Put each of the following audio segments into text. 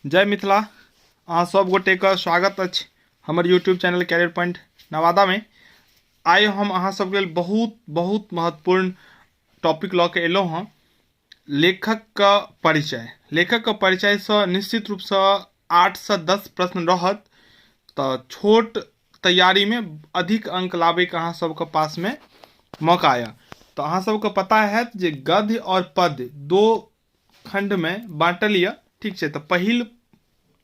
जय मिथिला। अहाँ सब गोटे का स्वागत अछि हमर YouTube channel career point Nawada में। आइ हम अहाँ सब लेल बहुत बहुत महत्वपूर्ण टॉपिक लऽ के एलहुँ हँ। लेखक का परिचय से निश्चित रूप से 8 से 10 प्रश्न रहत। तो छोट तैयारी में अधिक अंक लाबे के अहाँ सबके पास में मौका आया। तो अहाँ सबके पता है जे गद्य और पद्य दो खंड में बांटल यऽ। ठीक है, तो पहिल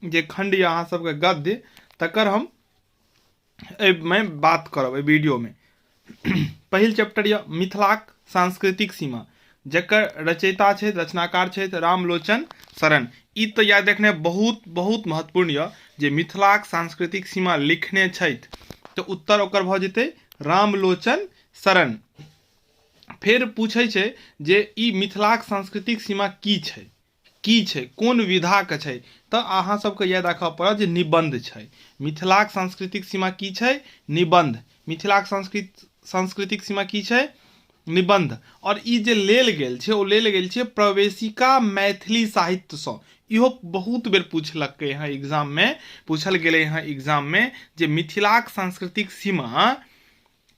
जे खंड यऽ अहाँ सबके गद्य, तकर हम में बात करब वीडियो में। पहिल चैप्टर यऽ मिथिलाक सांस्कृतिक सीमा, जकर रचयिता छै रचनाकार छै रामलोचन शरण। ई तो याद रखने बहुत बहुत महत्वपूर्ण यऽ जे मिथिलाक सांस्कृतिक सीमा लिखने छथि। तो उत्तर ओकर भऽ जेतै रामलोचन शरण। फिर पूछे छै जे ई मिथिलाक सांस्कृतिक सीमा की छै, कोन विधा के छै। तो अहाँ सबके याद राखऽ पड़त जे निबंध छै। मिथिलाक सांस्कृतिक सीमा की छै? निबंध। मिथिलाक सांस्कृतिक सीमा की छै? निबंध। और ई जे लेल गेल छै, ओ लेल गेल छै प्रवेशिका मैथिली साहित्य सँ। इहो बहुत बेर पूछलकै हैं एग्जाम में, पूछल गेलै हैं एग्जाम में जे मिथिलाक सांस्कृतिक सीमा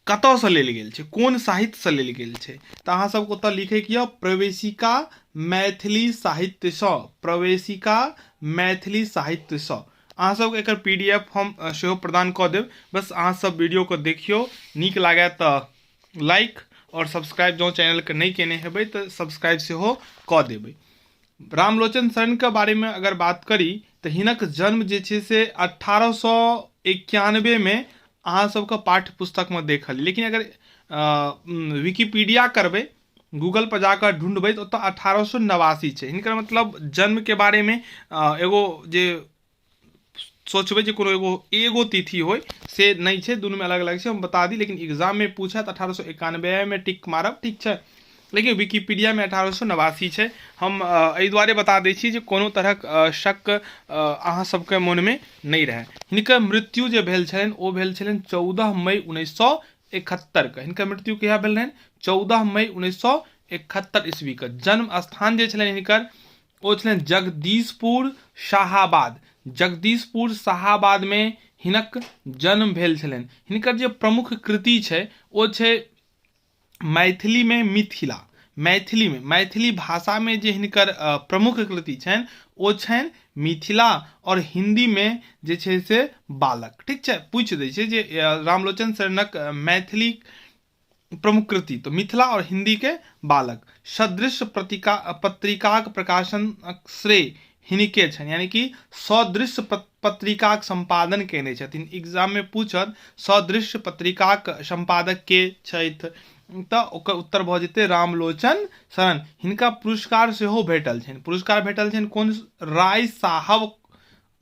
कतऽ से लेल गेल छै, कोन साहित्य से लेल गेल छै। तो अहाँ सबके ओतऽ लिखे के प्रवेशिका मैथिली साहित्य सँ। प्रवेशिका मैथिली साहित्य सँ। अहाँ सबके एकर PDF हम सेहो प्रदान कऽ देब। बस अहाँ सब वीडियो को देखियो, नीक लागे तो लाइक और सब्सक्राइब जो चैनल के नहीं केने हेबै तो सब्सक्राइब सेहो कऽ देबै। रामलोचन शरण के बारे में अगर बात करी तो हिनक जन्म जे छै से 1891 में अहाँ सबके पाठ्य पुस्तक में देखल। लेकिन अगर विकिपीडिया करबै, गूगल पर जाकर ढूंढबै तो 1889 छै हिनकर। मतलब जन्म के बारे में एगो जे सोचबै जे कोनो एगो तिथि होय से नहीं छै, दुनू में अलग अलग छै। हम बता दी, लेकिन एग्जाम में पूछा तो 1891 में टिक मारब, ठीक छै। लेकिन विकिपीडिया में 1889 छै। हम एहि दुआरे बता दै छी जे कोनो तरहक शक अहाँ सबके मन में नहीं रहे। हिनकर मृत्यु जे भेल छलनि ओ भेल छलनि 14 मई 1971 के। हिनकर मृत्यु कहिया भेल रहनि? 14 मई 1971 ईस्वी के। जन्म स्थान जे छलनि हिनकर ओ छलनि जगदीशपुर शाहाबाद। जगदीशपुर शाहाबाद में हिनक जन्म भेल छलनि। हिनकर जे प्रमुख कृति छै ओ छै मैथिली में मिथिला। मैथिली भाषा में जे हिनकर प्रमुख कृति छनि ओ छनि मिथिला, और हिंदी में जे छै से बालक। ठीक छै, पूछ दै छै जे रामलोचन शरणक मैथिली प्रमुख कृति तो मिथिला और हिंदी के बालक। सदृश पत्रिकाक प्रकाशन श्रेय हिनके छनि, यानी कि सदृश पत्रिकाक संपादन केने छथिन। एग्जाम में पूछत सदृश पत्रिकाक संपादक के छथि तो ओकर उत्तर भऽ जेतै रामलोचन शरण। हिनका पुरस्कार सेहो भेटल छनि। पुरस्कार भेटल छनि कोन? राय साहब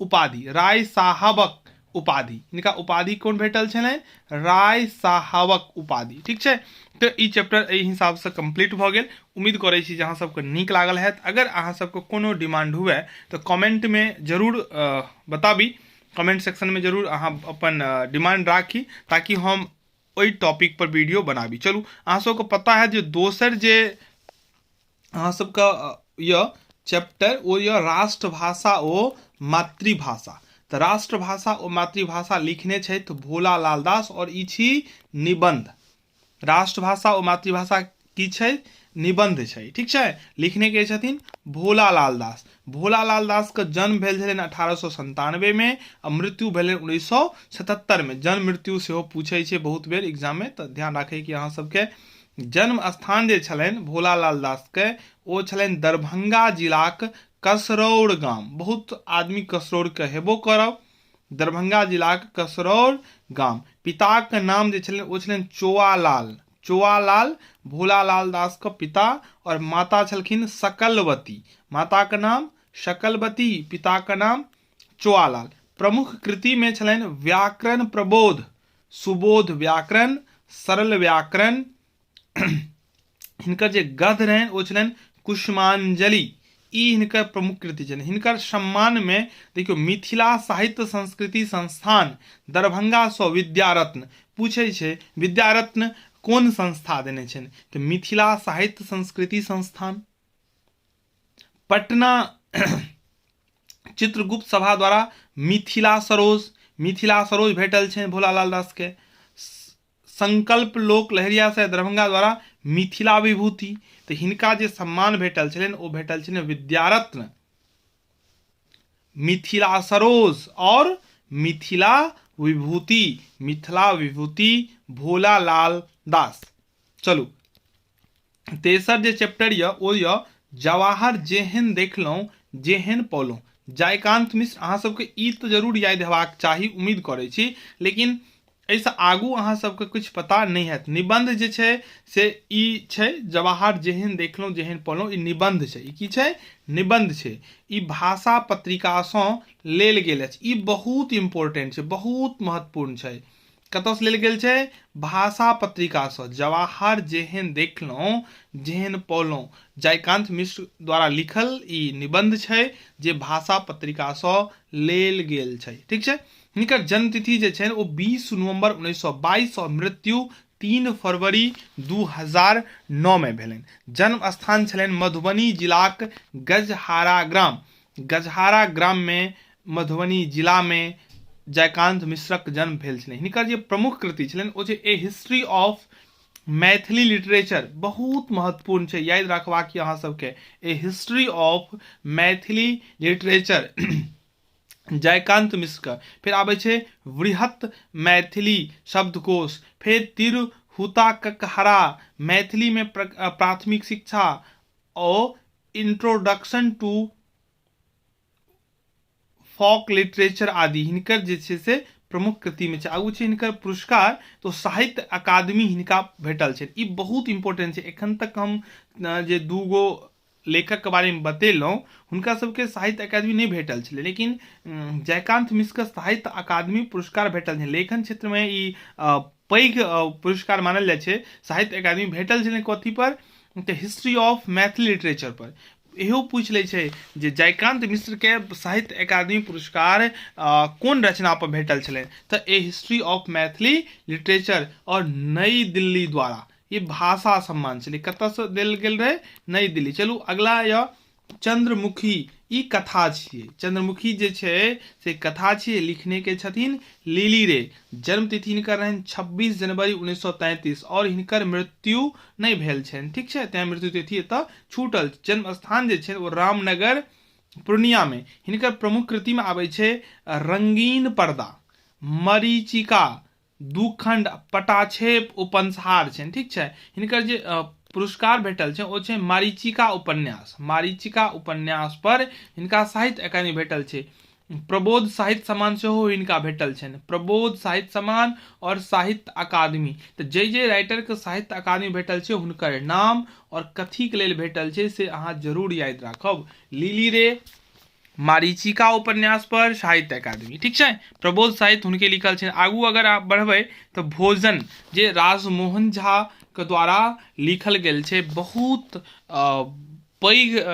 उपाधि। राय साहबक उपाधि। हिनका उपाधि कोन भेटल छनि? राय साहबक उपाधि। ठीक छै, तो ई चैप्टर एहि हिसाब से कंप्लीट भऽ गेल। उम्मीद करै छी जे अहाँ सबके नीक लागल हैत। अगर अहाँ सबके कोनो डिमांड हुए तो कमेंट में जरूर बताबी। कमेंट सेक्शन में जरूर अहाँ अपन डिमांड राखी, ताकि हम ओई टॉपिक पर वीडियो बनाबी। चलू, अहाँ सबके पता है जे दोसर जे अहाँ सबका यह चैप्टर ओ यह राष्ट्रभाषा ओ मातृभाषा। तो राष्ट्रभाषा और मातृभाषा लिखने छथि भोला लाल दास, और ई छी निबंध। राष्ट्रभाषा और मातृभाषा की छै? निबंध छै। ठीक छै, लिखने के छथिन भोला लाल दास। भोला लाल दास का जन्म भेल छलनि 1897 में, और मृत्यु भेल 1977 में। जन्म मृत्यु सेहो पूछे छै बहुत बेर एग्जाम में, तो ध्यान राखे कि अहाँ सबके जन्म स्थान जे छलनि भोला लाल दास के ओ छलनि दरभंगा जिलाक कसरौर गाम। बहुत आदमी कसरौर के हेबो करब। दरभंगा जिलाक कसरौर गाम। पिता के नाम जे छलनि ओ छलनि चोआलाल भोला लाल दास का पिता, और माता छलखिन सकलवती। माता का नाम शकलवती, पिता का नाम चोआलाल। प्रमुख कृति में छलनि व्याकरण प्रबोध, सुबोध व्याकरण, सरल व्याकरण। हिनकर जे गद्य रहनि ओ छलनि कुसुमांजलि। ई हिनकर प्रमुख कृति छनि। हिनकर सम्मान में देखियो मिथिला साहित्य संस्कृति संस्थान दरभंगा सँ विद्यारत्न पूछे छै। विद्यारत्न कोन संस्था देने छनि? तो मिथिला साहित्य संस्कृति संस्थान। पटना चित्रगुप्त सभा द्वारा मिथिला सरोज भेटल छनि भोलालाल दास के। संकल्प लोक लहरिया से दरभंगा द्वारा मिथिला विभूति, तो हिनका जे सम्मान भेटल छलनि ओ भेटल छनि विद्यारत्न, मिथिला सरोज और मिथिला विभूति भोलालाल दास। चलू तेसर जे चैप्टर ओ जवाहर जेहन देखलहुँ जेहन पौलहुँ। जयकांत मिश्र अहाँ सबके ई तो जरूर याद हेबाक चाही, उम्मीद करै छी, लेकिन एहिसँ आगू अहाँ सबके कुछ पता नहीं हैत। निबंध जे छै से ई छै जवाहर जेहन देखलहुँ जेहन पढ़लहुँ, ई निबंध छै। ई की छै? निबंध छै। ई भाषा पत्रिकासँ लेल गेल अछि। ई बहुत इम्पोर्टेंट छै, बहुत महत्वपूर्ण छै। कतऽसँ लेल गेल छै? भाषा पत्रिकासँ। जवाहर जेहन देखलहुँ जेहन पढ़लहुँ जयकांत मिश्र द्वारा लिखल ई निबंध छै जे भाषा पत्रिकासँ लेल गेल छै। ठीक छै। हिनकर जन्मतिथि जे छै ओ 20 नवंबर 1922 और मृत्यु 3 फरवरी 2009 में भेलनि। जन्म स्थान छलनि मधुबनी जिलाक गजहारा ग्राम में मधुबनी जिला में जयकांत मिश्रक जन्म भेल छलनि। हिनकर जे प्रमुख कृति छलनि ओ छै a history of Maithili literature. बहुत महत्वपूर्ण छै, याद रखबाक यऽ अहाँ सबके। A history of Maithili literature Jaikant Mishra का। फिर आबै छै वृहत मैथिली शब्दकोश, फिर तिरहुता ककहरा मैथिली में प्राथमिक शिक्षा और इंट्रोडक्शन टू फोक लिटरेचर आदि हिनकर जे छै से प्रमुख कृति में छै। आगू छै हिनकर पुरस्कार, तो साहित्य अकादमी हिनका भेटल छै। ई बहुत इंपोर्टेंट छै। एखन तक हम जे दूगो लेखक के बारे में बतेलहुँ हुनका सबके साहित्य अकादमी नहीं भेटल छलै, लेकिन जयकांत मिश्र के साहित्य अकादमी पुरस्कार भेटल छै। लेखन क्षेत्र में ई पैघ पुरस्कार मानल जाइ छै। साहित्य अकादमी भेटल छलै कथी पर? हिस्ट्री ऑफ मैथिली लिटरेचर पर। इहो पूछ ले छै जे जयकांत मिश्र के साहित्य अकादमी पुरस्कार कोन रचना पर भेटल छलै? तो ए हिस्ट्री ऑफ मैथिली लिटरेचर और नई दिल्ली द्वारा। ये भाषा सम्मान छलै। कतऽसँ देल गेल रहे? नई दिल्ली। चलू अगला यऽ चंद्रमुखी। ई कथा छियै। चंद्रमुखी जे छै से कथा छियै, लिखने के छथिन लिली रे। जन्म तिथि हिनकर रहनि 26 जनवरी 1933 और हिनकर मृत्यु नहीं भेल छनि। ठीक छै, तें मृत्यु तिथि एतऽ छूटल। जन्म स्थान जे छै वो रामनगर पूर्णिया में। हिनकर प्रमुख कृति में आबै छै रंगीन पर्दा, मरीचिका, दूखंड, पटाक्षेप उपन्यास छनि। ठीक छै। हिनकर जे पुरस्कार भेटल छै ओ छै मारीचिका उपन्यास पर हिनका साहित्य अकादमी भेटल छै। प्रबोध साहित्य सम्मान सेहो हिनका भेटल छनि। प्रबोध साहित्य सम्मान और साहित्य अकादमी। तो जे राइटर के साहित्य अकादमी भेटल छै हुनकर नाम और कथी के लेल भेटल छै से अहाँ जरूर याद राखब। लिली रे, मारीचिका उपन्यास पर साहित्य अकादमी। ठीक है। प्रबोध साहित्य हुनके लिखल छै। आगू अगर आप बढ़बै तो भोजन जे राजमोहन झा के द्वारा लिखल गेल छै। बहुत पैघ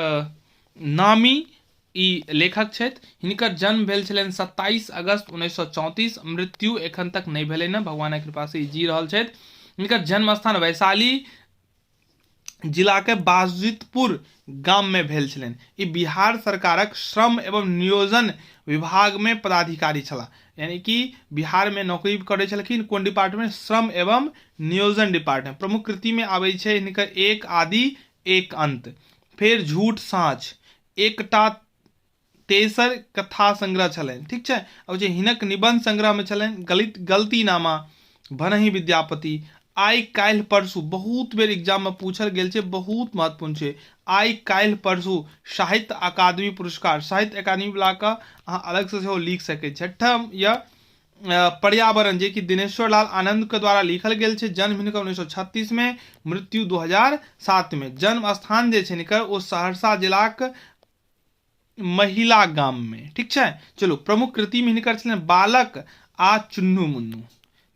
नामी ई लेखक छथि। हिनकर जन्म भेल छलनि 27 अगस्त 1934। मृत्यु एखन तक नहीं भेलै न, भगवान के कृपा से ई जी रहल छथि। हिनकर जन्म स्थान वैशाली जिला के बाजितपुर गाम में भेल छलनि। ई बिहार सरकारक श्रम एवं नियोजन विभाग में पदाधिकारी छला। यानी कि बिहार में नौकरी करै छलखिन। कोन डिपार्टमेंट? श्रम एवं नियोजन डिपार्टमेंट। प्रमुख कृति में आबै छै हिनकर एक आदि एक अंत, फिर झूठ साँच, एकटा तेसर कथा संग्रह छलनि। ठीक छै। और जे हिनक निबंध संग्रह में छलनि गलतीनामा, भनहि विद्यापति, आई काल्हि परसू। बहुत बेर एग्जाम में पूछल गेल छै, बहुत महत्वपूर्ण छै। आई काल्हि परसू साहित्य अकादमी पुरस्कार। साहित्य अकादमी वाला का अहाँ अलग से सेहो लिख सकै छी। छठम या पर्यावरण जे कि दिनेश्वर लाल आनंद के द्वारा लिखल गेल छै। जन्म हिनकर 1936 में, मृत्यु 2007 में। जन्म स्थान जे छै हिनकर ओ सहरसा जिलाक महिला गाम में। ठीक है। चलो प्रमुख कृति में हिनकर छलनि बालक आ चुन्नू मुन्नू।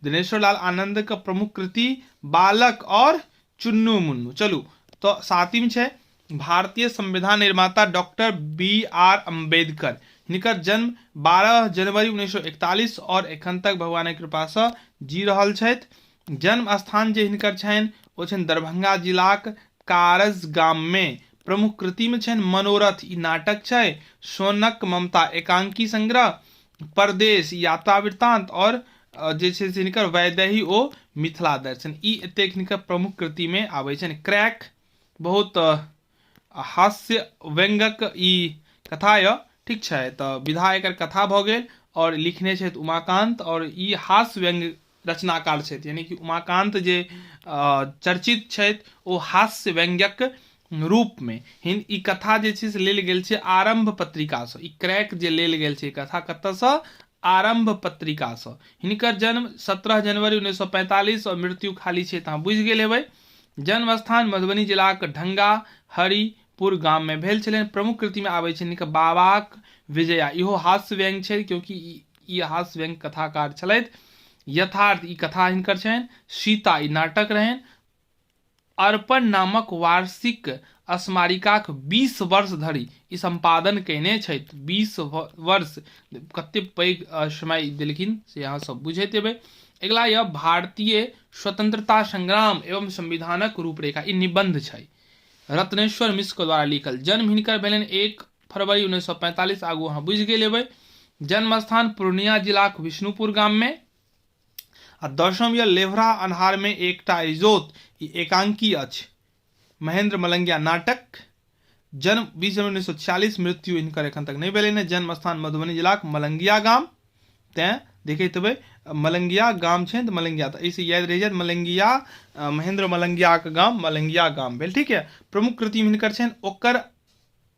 दिनेश्वर लाल आनंद का प्रमुख कृति बालक और चुन्नू मुन्नू। चलू तो सातवीं है भारतीय संविधान निर्माता डॉक्टर BR अम्बेडकर। हिनकर जन्म 12 जनवरी 1941 और एखन तक भगवान के कृपा से जी रहल छथि। जन्म स्थान जे हिनकर छनि ओ छनि दरभंगा जिलाक कारज गाम में। प्रमुख कृति में छनि मनोरथ ई नाटक छै, शौनक ममता एकांकी संग्रह, परदेश यात्रा वृत्तांत और जे छै से हिनकर वैदेही ओ मिथिला दर्शन, ई एतेक हिनकर प्रमुख कृति में आबै छनि। क्रैक बहुत हास्य व्यंगक ई कथा य, ठीक छै, तो विधा एकर कथा भ गेल और लिखने छथि उमाकांत, और ई हास्य व्यंग रचनाकार छथि, यानी कि उमाकांत जे चर्चित छथि ओ हास्य व्यंग्यक रूप में ई कथा जे छै से लेल गेल छै आरंभ पत्रिका से। ई क्रैक जे लेल गेल छै कथा कतऽ से, आरंभ पत्रिका से। हिनकर जन्म 17 जनवरी 1945 और मृत्यु खाली छै तऽ बुझि गेल हेबै। जन्म स्थान मधुबनी जिलाक ढंगा हरिपुर गाम में भेल छलनि। प्रमुख कृति में आबै छै हिनकर बाबाक विजया, इहो हास्य व्यंग छै क्योंकि ई हास्य व्यंग कथाकार छलथि। यथार्थ ई कथा हिनकर छनि। सीता ई नाटक रहनि। अर्पण नामक वार्षिक स्मारिकाक 20 वर्ष धरि ई संपादन कयने छथि। 20 वर्ष कते पैघ समय देलखिन से अहाँ सब बुझैत हेबै। अगिला यह भारतीय स्वतंत्रता संग्राम एवं संविधानक रूपरेखा, ई निबंध छै, रत्नेश्वर मिश्र द्वारा लिखल। जन्म हिनकर भेलनि 1 फरवरी 1945, आगू अहाँ बुझि गेल हेबै। जन्म स्थान पूर्णिया जिलाक विष्णुपुर गाम में। आ 10वीं यह लेवरा अन्हार में एकटा इजोत, ई एकांकी अछि, महेंद्र मलंगिया नाटक। जन्म 20 जनवरी 1946, मृत्यु हिनकर एखन तक नहीं भेलनि। जन्म स्थान मधुबनी जिलाक मलंगिया गाम, तें देखैत हेबै मलंगिया गाम छै तऽ मलंगिया, तऽ ऐसे याद रहि जायत मलंगिया, महेंद्र मलंगिया के गाम मलंगिया गाम भेल, ठीक है। प्रमुख कृति हिनकर छनि ओकर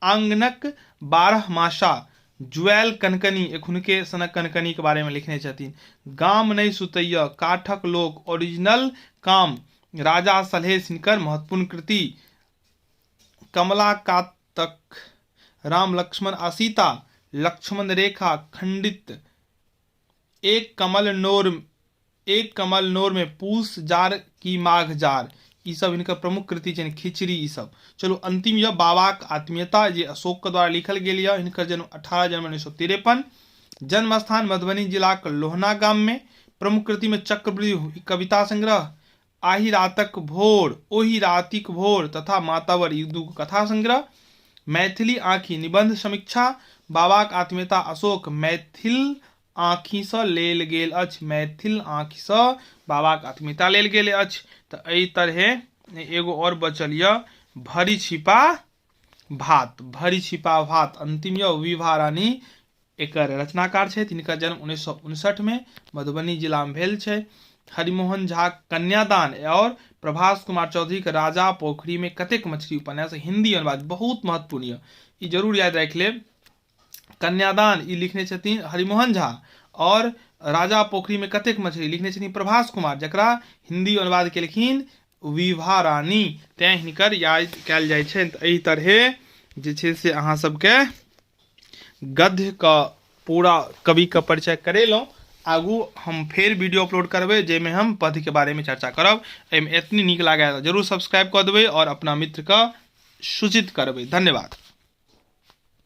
आंगनक 12 मासा, जुएल कनकनी, एक हुनके सनक कनकनी के बारे में लिखने छथिन। गाम नहीं सुतैया, काठक लोक, ओरिजिनल काम, राजा सलहेश हिनकर महत्वपूर्ण कृति। कमला कातक, राम लक्ष्मण आ सीता, लक्ष्मण रेखा खंडित, एक कमल नोर में पूस जार की माघ जार, ई सब इनका प्रमुख कृति छै। खिचड़ी ई सब। चलो अंतिम यह बाबाक आत्मीयता, जे अशोक के द्वारा लिखल गेल यह। हिनकर जन्म 18 जनवरी 1953। जन्म स्थान मधुबनी जिला के लोहना गाम में। प्रमुख कृति में चक्रवृद्धि कविता संग्रह, आही रातक भोर, ओही रातिक भोर तथा मातावर ई दू कथा संग्रह। मैथिली आँखी निबंध समीक्षा, बाबाक आत्मीयता अशोक मैथिल आँखि से लेल गेल अछि। मैथिल आँखि से बाबाक आत्मीयता लेल गेल अछि। तो एहि तरहे एगो और बचल यह भरी छिपा भात। भरी छिपा भात अंतिम यह विभा रानी एकर रचनाकार छै। तिनकर जन्म 1959 में मधुबनी जिला में भेल छै। हरिमोहन झा कन्यादान और प्रभास कुमार चौधरी के राजा पोखरी में कतेक मछली उपन्यास, हिंदी अनुवाद बहुत महत्वपूर्ण है, ई जरूर याद रख लेब। कन्यादान ई लिखने छथिन हरिमोहन झा, और राजा पोखरी में कतेक मछली लिखने छथिन प्रभास कुमार, जकरा हिंदी अनुवाद केलखिन विभा रानी, तें हिनकर याद कयल जाइ छै। एहि तरहे जे छै से अहाँ सबके गद्य का पूरा कवि का परिचय करेलहुँ। आगू हम फेर वीडियो अपलोड करबै जाहिमे हम पद्य के बारे में चर्चा करब। एहिमे एतनी नीक लागे जरूर सब्सक्राइब कऽ देबै और अपना मित्र के सूचित करबै। धन्यवाद।